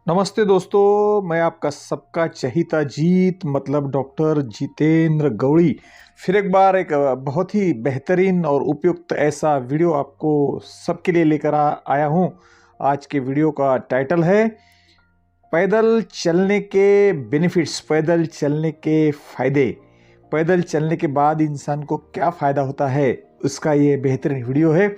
नमस्ते दोस्तों, मैं आपका सबका चहीता जीत मतलब डॉक्टर जितेंद्र गौड़ी फिर एक बार एक बहुत ही बेहतरीन और उपयुक्त ऐसा वीडियो आपको सबके लिए लेकर आया हूँ। आज के वीडियो का टाइटल है पैदल चलने के बेनिफिट्स, पैदल चलने के फायदे। पैदल चलने के बाद इंसान को क्या फ़ायदा होता है, उसका ये बेहतरीन वीडियो है।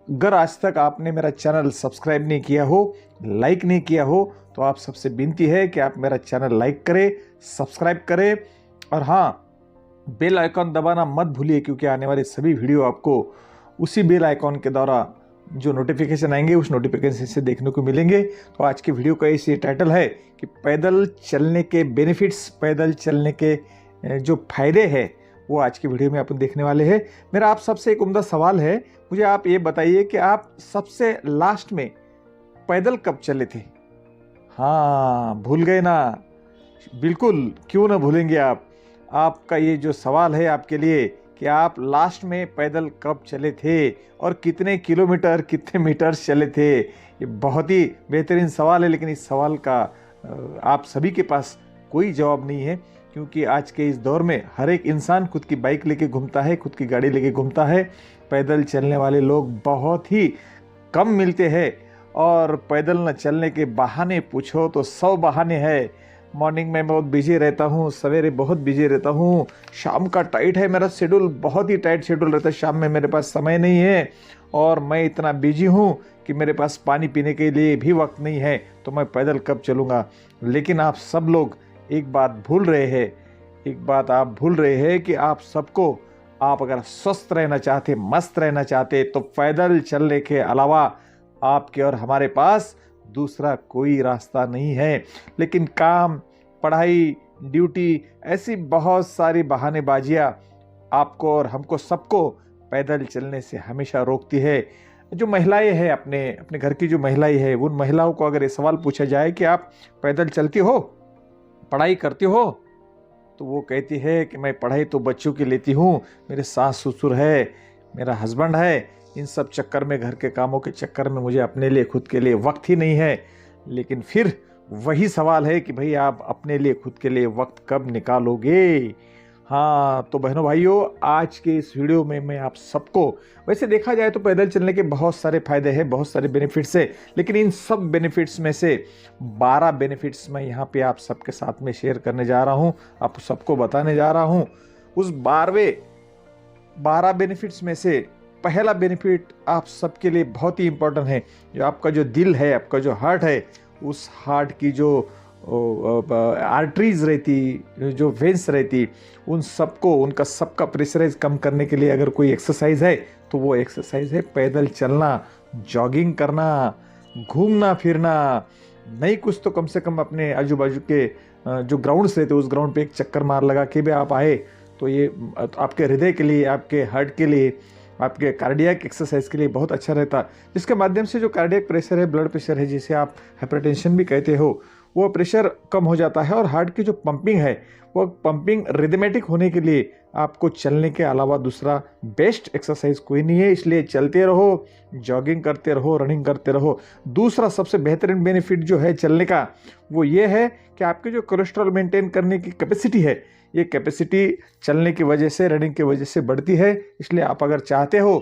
अगर आज तक आपने मेरा चैनल सब्सक्राइब नहीं किया हो, लाइक नहीं किया हो, तो आप सबसे विनती है कि आप मेरा चैनल लाइक करें, सब्सक्राइब करें और हाँ, बेल आइकॉन दबाना मत भूलिए, क्योंकि आने वाले सभी वीडियो आपको उसी बेल आइकॉन के द्वारा जो नोटिफिकेशन आएंगे उस नोटिफिकेशन से देखने को मिलेंगे। तो आज की वीडियो का इसी टाइटल है कि पैदल चलने के बेनिफिट्स, पैदल चलने के जो फायदे हैं वो आज की वीडियो में अपन देखने वाले हैं। मेरा आप सबसे एक उम्दा सवाल है, मुझे आप ये बताइए कि आप सबसे लास्ट में पैदल कब चले थे? हाँ, भूल गए ना? बिल्कुल, क्यों ना भूलेंगे आप। आपका ये जो सवाल है आपके लिए कि आप लास्ट में पैदल कब चले थे और कितने किलोमीटर, कितने मीटर चले थे, ये बहुत ही बेहतरीन सवाल है। लेकिन इस सवाल का आप सभी के पास कोई जवाब नहीं है, क्योंकि आज के इस दौर में हर एक इंसान खुद की बाइक लेके घूमता है, खुद की गाड़ी लेके घूमता है। पैदल चलने वाले लोग बहुत ही कम मिलते हैं और पैदल न चलने के बहाने पूछो तो 100 बहाने हैं। मॉर्निंग में बहुत बिजी रहता हूँ, सवेरे बहुत बिजी रहता हूँ, शाम का टाइट है मेरा शेड्यूल, बहुत ही टाइट शेड्यूल रहता है, शाम में मेरे पास समय नहीं है और मैं इतना बिजी हूँ कि मेरे पास पानी पीने के लिए भी वक्त नहीं है, तो मैं पैदल कब चलूँगा। लेकिन आप सब लोग एक बात भूल रहे हैं, एक बात आप भूल रहे हैं कि आप अगर स्वस्थ रहना चाहते, मस्त रहना चाहते, तो पैदल चलने के अलावा आपके और हमारे पास दूसरा कोई रास्ता नहीं है। लेकिन काम, पढ़ाई, ड्यूटी, ऐसी बहुत सारी बहानेबाजियाँ आपको और हमको सबको पैदल चलने से हमेशा रोकती है। जो महिलाएं हैं, अपने घर की जो महिलाएं हैं, उन महिलाओं को अगर ये सवाल पूछा जाए कि आप पैदल चलती हो, पढ़ाई करती हो, तो वो कहती है कि मैं पढ़ाई तो बच्चों की लेती हूँ, मेरे सास ससुर है, मेरा हस्बैंड है, इन सब चक्कर में, घर के कामों के चक्कर में मुझे अपने लिए, खुद के लिए वक्त ही नहीं है। लेकिन फिर वही सवाल है कि भाई आप अपने लिए, खुद के लिए वक्त कब निकालोगे? हाँ, तो बहनों भाइयों, आज के इस वीडियो में मैं आप सबको, वैसे देखा जाए तो पैदल चलने के बहुत सारे फायदे हैं, बहुत सारे बेनिफिट्स है, लेकिन इन सब बेनिफिट्स में से 12 बेनिफिट्स मैं यहाँ पे आप सबके साथ में शेयर करने जा रहा हूँ, आप सबको बताने जा रहा हूँ। उस 12 बेनिफिट्स में से पहला बेनिफिट आप सबके लिए बहुत ही इंपॉर्टेंट है। जो आपका जो दिल है, आपका जो हार्ट है, उस हार्ट की जो आर्टरीज रहती, जो वेंस रहती, उन सबको, उनका सबका प्रेशराइज कम करने के लिए अगर कोई एक्सरसाइज है तो वो एक्सरसाइज है पैदल चलना, जॉगिंग करना, घूमना फिरना। नहीं कुछ तो कम से कम अपने आजू बाजू के जो ग्राउंड्स रहते, उस ग्राउंड पे एक चक्कर मार लगा के भी आप आए तो ये आपके हृदय के लिए, आपके हार्ट के लिए, आपके कार्डियक एक्सरसाइज के लिए बहुत अच्छा रहता, जिसके माध्यम से जो कार्डियक प्रेशर है, ब्लड प्रेशर है, जिसे आप हाइपरटेंशन भी कहते हो, वो प्रेशर कम हो जाता है। और हार्ट की जो पंपिंग है, वो पंपिंग रिदमेटिक होने के लिए आपको चलने के अलावा दूसरा बेस्ट एक्सरसाइज कोई नहीं है। इसलिए चलते रहो, जॉगिंग करते रहो, रनिंग करते रहो। दूसरा सबसे बेहतरीन बेनिफिट जो है चलने का, वो ये है कि आपके जो कोलेस्ट्रॉल मेंटेन करने की कैपेसिटी है, ये कैपेसिटी चलने की वजह से, रनिंग की वजह से बढ़ती है। इसलिए आप अगर चाहते हो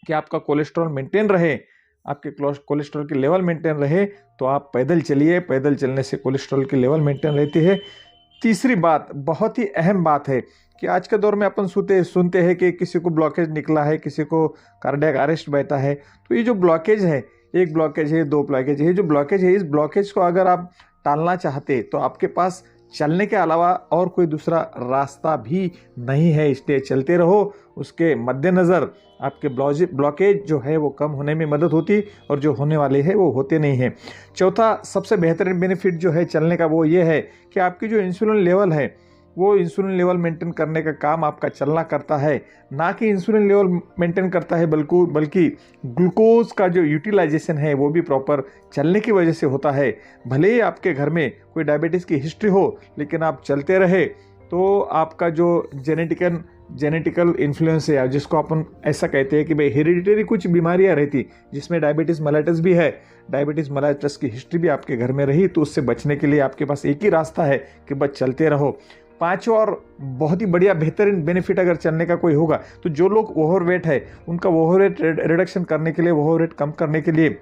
कि आपका कोलेस्ट्रॉल मेंटेन रहे, आपके कोलेस्ट्रॉल की लेवल मेंटेन रहे, तो आप पैदल चलिए। पैदल चलने से कोलेस्ट्रॉल की लेवल मेंटेन रहती है। तीसरी बात, बहुत ही अहम बात है कि आज के दौर में अपन सुनते हैं कि किसी को ब्लॉकेज निकला है, किसी को कार्डियक अरेस्ट बैठा है। तो ये जो ब्लॉकेज है, एक ब्लॉकेज है, 2 ब्लॉकेज है, जो ब्लॉकेज है, इस ब्लॉकेज को अगर आप टालना चाहते तो आपके पास चलने के अलावा और कोई दूसरा रास्ता भी नहीं है। इसलिए चलते रहो, उसके मद्देनज़र आपके ब्लॉकेज जो है वो कम होने में मदद होती, और जो होने वाले हैं वो होते नहीं हैं। चौथा सबसे बेहतरीन बेनिफिट जो है चलने का, वो ये है कि आपकी जो इंसुलिन लेवल है, वो इंसुलिन लेवल मेंटेन करने का काम आपका चलना करता है। ना कि इंसुलिन लेवल मेंटेन करता है, बल्कि ग्लूकोज का जो यूटिलाइजेशन है वो भी प्रॉपर चलने की वजह से होता है। भले ही आपके घर में कोई डायबिटीज़ की हिस्ट्री हो, लेकिन आप चलते रहे तो आपका जो जेनेटिकल जेनेटिकल इन्फ्लुएंस है, जिसको अपन ऐसा कहते हैं कि भाई हेरिडिटरी कुछ बीमारियां रहती, जिसमें डायबिटीज़ मेलाइटस भी है, डायबिटीज़ मेलाइटस की हिस्ट्री भी आपके घर में रही, तो उससे बचने के लिए आपके पास एक ही रास्ता है कि बस चलते रहो। पांचवा और बहुत ही बढ़िया बेहतरीन बेनिफिट अगर चलने का कोई होगा, तो जो लोग ओवरवेट है उनका ओवरवेट रिडक्शन करने के लिए, ओवरवेट कम करने के लिए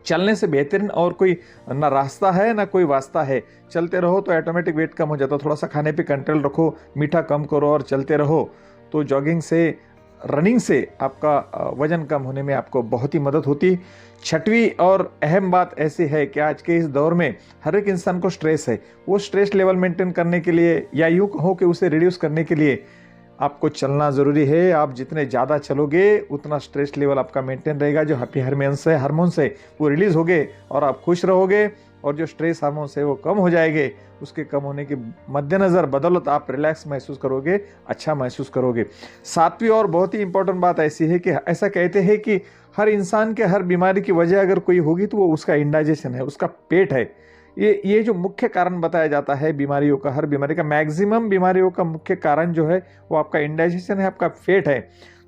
चलने से बेहतरीन और कोई ना रास्ता है ना कोई वास्ता है। चलते रहो तो ऑटोमेटिक वेट कम हो जाता। थोड़ा सा खाने पे कंट्रोल रखो, मीठा कम करो और चलते रहो, तो जॉगिंग से, रनिंग से आपका वजन कम होने में आपको बहुत ही मदद होती। छठवीं और अहम बात ऐसी है कि आज के इस दौर में हर एक इंसान को स्ट्रेस है। वो स्ट्रेस लेवल मेंटेन करने के लिए, या यूँ कहो कि उसे रिड्यूस करने के लिए आपको चलना ज़रूरी है। आप जितने ज़्यादा चलोगे उतना स्ट्रेस लेवल आपका मेंटेन रहेगा। जो हैप्पी हार्मोन्स है वो रिलीज़ होंगे और आप खुश रहोगे, और जो स्ट्रेस हार्मोन्स है वो कम हो जाएंगे। उसके कम होने के मद्देनज़र बदौलत आप रिलैक्स महसूस करोगे, अच्छा महसूस करोगे। सातवीं और बहुत ही इंपॉर्टेंट बात ऐसी है कि ऐसा कहते हैं कि हर इंसान के हर बीमारी की वजह अगर कोई होगी तो वो उसका इंडाइजेशन है, उसका पेट है। ये जो मुख्य कारण बताया जाता है बीमारियों का, हर बीमारी का, मैक्सिमम बीमारियों का मुख्य कारण जो है वो आपका इंडाइजेशन है, आपका पेट है।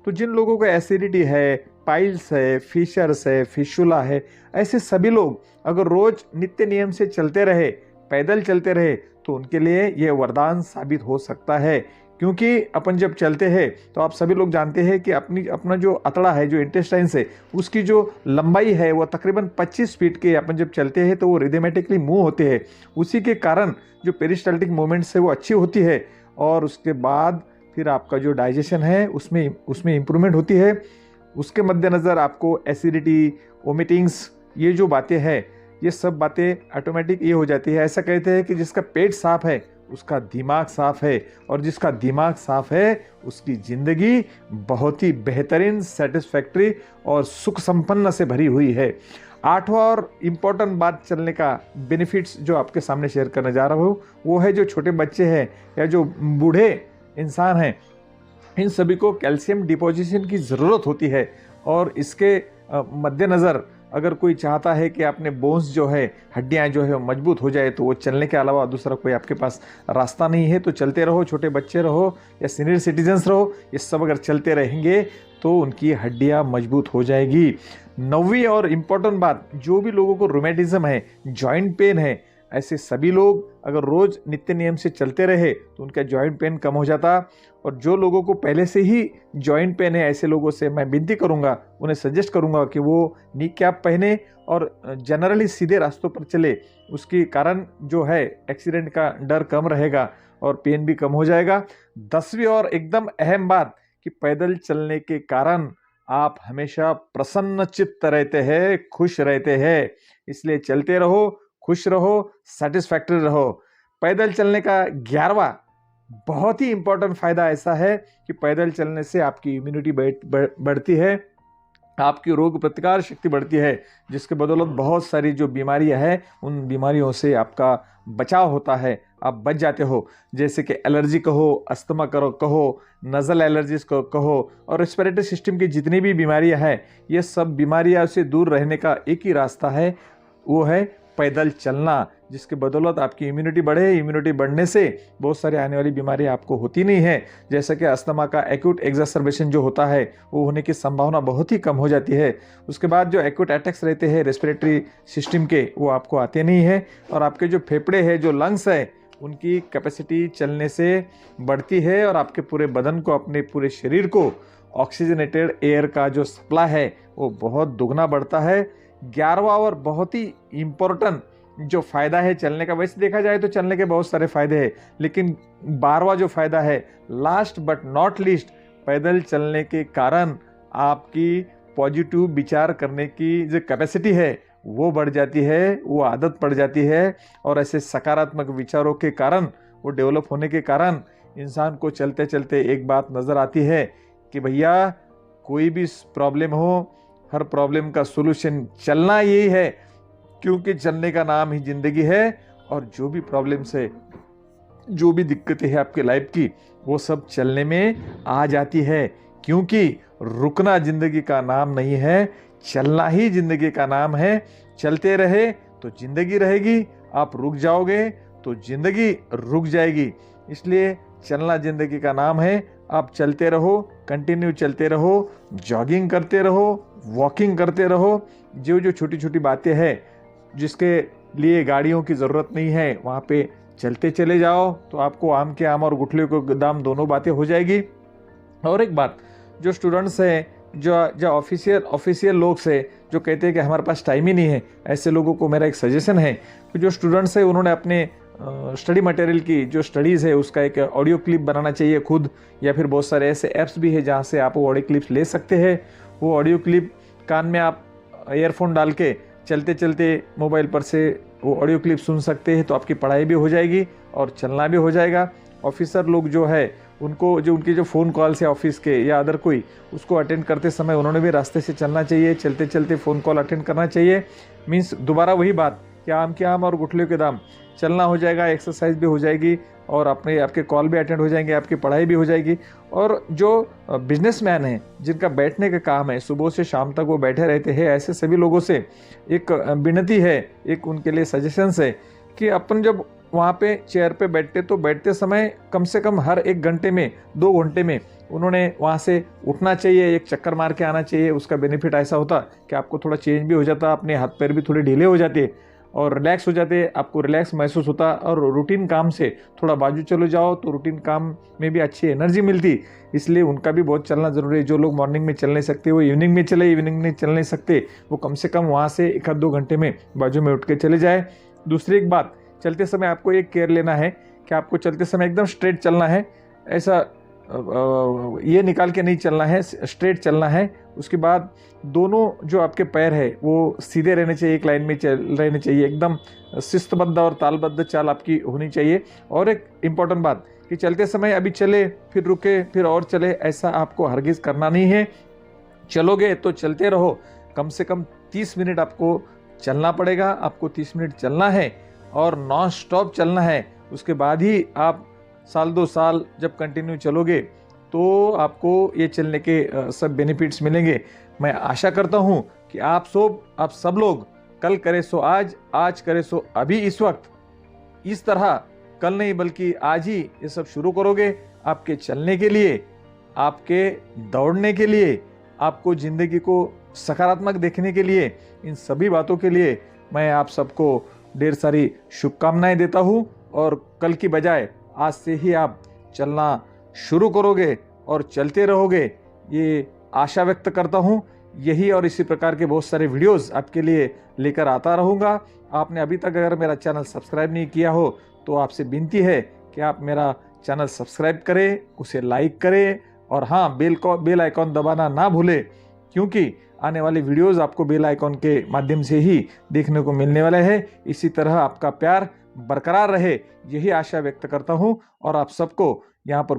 तो जिन लोगों को एसिडिटी है, पाइल्स है, फिशर्स है, फिशुला है, ऐसे सभी लोग अगर रोज नित्य नियम से चलते रहे, पैदल चलते रहे, तो उनके लिए ये वरदान साबित हो सकता है। क्योंकि अपन जब चलते हैं तो आप सभी लोग जानते हैं कि अपना जो अतड़ा है, जो इंटेस्टाइन्स है, उसकी जो लंबाई है वो तकरीबन 25 फीट के। अपन जब चलते हैं तो वो रिदमेटिकली मूव होते हैं, उसी के कारण जो पेरिस्टाल्टिक मूवमेंट्स है वो अच्छी होती है, और उसके बाद फिर आपका जो डाइजेशन है उसमें इम्प्रूवमेंट होती है। उसके मद्देनज़र आपको एसिडिटी, वोमिटिंग्स, ये जो बातें हैं, ये सब बातें ऑटोमेटिक ये हो जाती है। ऐसा कहते हैं कि जिसका पेट साफ है उसका दिमाग साफ है, और जिसका दिमाग साफ है उसकी ज़िंदगी बहुत ही बेहतरीन, सेटिस्फैक्ट्री और सुख संपन्न से भरी हुई है। आठवां और इम्पोर्टेंट बात चलने का बेनिफिट्स जो आपके सामने शेयर करने जा रहा हूँ, वो है जो छोटे बच्चे हैं या जो बूढ़े इंसान हैं, इन सभी को कैल्शियम डिपोजिशन की ज़रूरत होती है। और इसके मद्देनज़र अगर कोई चाहता है कि अपने बोन्स जो है, हड्डियां जो है मजबूत हो जाए, तो वो चलने के अलावा दूसरा कोई आपके पास रास्ता नहीं है। तो चलते रहो, छोटे बच्चे रहो या सीनियर सिटीजन्स रहो, ये सब अगर चलते रहेंगे तो उनकी हड्डियां मजबूत हो जाएगी। नौवीं और इम्पोर्टेंट बात, जो भी लोगों को रोमेटिज्म है, जॉइंट पेन है, ऐसे सभी लोग अगर रोज़ नित्य नियम से चलते रहे तो उनका जॉइंट पेन कम हो जाता। और जो लोगों को पहले से ही जॉइंट पेन है, ऐसे लोगों से मैं विनती करूंगा, उन्हें सजेस्ट करूंगा कि वो नी कैप पहने और जनरली सीधे रास्तों पर चले। उसके कारण जो है एक्सीडेंट का डर कम रहेगा और पेन भी कम हो जाएगा। 10वीं और एकदम अहम बात कि पैदल चलने के कारण आप हमेशा प्रसन्न चित्त रहते हैं, खुश रहते हैं। इसलिए चलते रहो, खुश रहो, सेटिस्फैक्टरी रहो। पैदल चलने का 11वां बहुत ही इंपॉर्टेंट फायदा ऐसा है कि पैदल चलने से आपकी इम्यूनिटी बढ़ती है, आपकी रोग प्रतिकार शक्ति बढ़ती है, जिसके बदौलत बहुत सारी जो बीमारियां हैं उन बीमारियों से आपका बचाव होता है, आप बच जाते हो। जैसे कि एलर्जी कहो, अस्थमा कहो, नज़ल एलर्जीज कहो, और रेस्पिरेटरी सिस्टम की जितनी भी बीमारियां हैं, ये सब बीमारियां से दूर रहने का एक ही रास्ता है, वो है पैदल चलना, जिसके बदौलत आपकी इम्यूनिटी बढ़े। इम्यूनिटी बढ़ने से बहुत सारी आने वाली बीमारियां आपको होती नहीं है। जैसे कि अस्थमा का एक्यूट एग्जासर्बेशन जो होता है वो होने की संभावना बहुत ही कम हो जाती है। उसके बाद जो एक्यूट अटैक्स रहते हैं रेस्पिरेटरी सिस्टम के, वो आपको आते नहीं हैं। और आपके जो फेफड़े हैं, जो लंग्स है, उनकी कैपेसिटी चलने से बढ़ती है, और आपके पूरे बदन को, अपने पूरे शरीर को ऑक्सीजनेटेड एयर का जो सप्लाई है वो बहुत दुगना बढ़ता है। 11वां और बहुत ही इम्पोर्टेंट जो फ़ायदा है चलने का, वैसे देखा जाए तो चलने के बहुत सारे फ़ायदे हैं, लेकिन 12वां जो फ़ायदा है, लास्ट बट नॉट लीस्ट, पैदल चलने के कारण आपकी पॉजिटिव विचार करने की जो कैपेसिटी है वो बढ़ जाती है, वो आदत पड़ जाती है। और ऐसे सकारात्मक विचारों के कारण, वो डेवलप होने के कारण इंसान को चलते चलते एक बात नज़र आती है कि भैया कोई भी प्रॉब्लम हो, हर प्रॉब्लम का सोल्यूशन चलना यही है, क्योंकि चलने का नाम ही जिंदगी है। और जो भी प्रॉब्लम्स है, जो भी दिक्कतें हैं आपके लाइफ की, वो सब चलने में आ जाती है, क्योंकि रुकना जिंदगी का नाम नहीं है, चलना ही जिंदगी का नाम है। चलते रहे तो जिंदगी रहेगी, आप रुक जाओगे तो जिंदगी रुक जाएगी। इसलिए चलना जिंदगी का नाम है। आप चलते रहो, कंटिन्यू चलते रहो, जॉगिंग करते रहो, वॉकिंग करते रहो। जो जो छोटी छोटी बातें हैं जिसके लिए गाड़ियों की ज़रूरत नहीं है, वहाँ पे चलते चले जाओ तो आपको आम के आम और गुठलियों के दाम दोनों बातें हो जाएगी। और एक बात, जो स्टूडेंट्स हैं, जो ऑफिशियल लोग से जो कहते हैं कि हमारे पास टाइम ही नहीं है, ऐसे लोगों को मेरा एक सजेशन है कि जो स्टूडेंट्स हैं उन्होंने अपने स्टडी मटेरियल की जो स्टडीज़ है उसका एक ऑडियो क्लिप बनाना चाहिए खुद, या फिर बहुत सारे ऐसे ऐप्स भी है जहाँ से आप वो ऑडियो क्लिप्स ले सकते हैं। वो ऑडियो क्लिप कान में आप ईयरफोन डाल के चलते चलते मोबाइल पर से वो ऑडियो क्लिप सुन सकते हैं, तो आपकी पढ़ाई भी हो जाएगी और चलना भी हो जाएगा। ऑफिसर लोग जो है उनको जो उनके जो फ़ोन कॉल्स है ऑफिस के या अदर कोई, उसको अटेंड करते समय उन्होंने भी रास्ते से चलना चाहिए, चलते चलते फ़ोन कॉल अटेंड करना चाहिए। मीन्स दोबारा वही बात कि आम के आम और गुठलियों के दाम, चलना हो जाएगा, एक्सरसाइज भी हो जाएगी और आपके कॉल भी अटेंड हो जाएंगे, आपकी पढ़ाई भी हो जाएगी। और जो बिजनेसमैन हैं जिनका बैठने का काम है, सुबह से शाम तक वो बैठे रहते हैं, ऐसे सभी लोगों से एक विनती है, एक उनके लिए सजेशंस है कि अपन जब वहाँ पे चेयर पे बैठते समय कम से कम हर 1 घंटे में 2 घंटे में उन्होंने वहाँ से उठना चाहिए, एक चक्कर मार के आना चाहिए। उसका बेनिफिट ऐसा होता कि आपको थोड़ा चेंज भी हो जाता, अपने हाथ पैर भी थोड़े ढीले हो जाते और रिलैक्स हो जाते, आपको रिलैक्स महसूस होता। और रूटीन काम से थोड़ा बाजू चले जाओ तो रूटीन काम में भी अच्छी एनर्जी मिलती, इसलिए उनका भी बहुत चलना ज़रूरी है। जो लोग मॉर्निंग में चल नहीं सकते वो इवनिंग में चले, इवनिंग में चल नहीं सकते वो कम से कम वहाँ से 1-2 घंटे में बाजू में उठ के चले जाए। दूसरी एक बात, चलते समय आपको एक केयर लेना है कि आपको चलते समय एकदम स्ट्रेट चलना है, ऐसा ये निकाल के नहीं चलना है, स्ट्रेट चलना है। उसके बाद दोनों जो आपके पैर है वो सीधे रहने चाहिए, एक लाइन में रहने चाहिए, एकदम शिस्तबद्ध और तालबद्ध चाल आपकी होनी चाहिए। और एक इम्पॉर्टेंट बात कि चलते समय अभी चले फिर रुके फिर और चले, ऐसा आपको हरगिज़ करना नहीं है। चलोगे तो चलते रहो, कम से कम 30 मिनट आपको चलना पड़ेगा, आपको 30 मिनट चलना है और नॉन स्टॉप चलना है। उसके बाद ही आप 1-2 साल जब कंटिन्यू चलोगे तो आपको ये चलने के सब बेनिफिट्स मिलेंगे। मैं आशा करता हूँ कि आप सब लोग कल करे सो आज, आज करे सो अभी, इस वक्त इस तरह कल नहीं बल्कि आज ही ये सब शुरू करोगे। आपके चलने के लिए, आपके दौड़ने के लिए, आपको ज़िंदगी को सकारात्मक देखने के लिए, इन सभी बातों के लिए मैं आप सबको ढेर सारी शुभकामनाएं देता हूँ। और कल की बजाय आज से ही आप चलना शुरू करोगे और चलते रहोगे, ये आशा व्यक्त करता हूँ। यही और इसी प्रकार के बहुत सारे वीडियोस आपके लिए लेकर आता रहूँगा। आपने अभी तक अगर मेरा चैनल सब्सक्राइब नहीं किया हो तो आपसे विनती है कि आप मेरा चैनल सब्सक्राइब करें, उसे लाइक करें और हाँ, बेल आइकॉन दबाना ना भूलें, क्योंकि आने वाली वीडियोस आपको बेल आइकॉन के माध्यम से ही देखने को मिलने वाले हैं। इसी तरह आपका प्यार बरकरार रहे, यही आशा व्यक्त करता हूँ और आप सबको यहाँ पर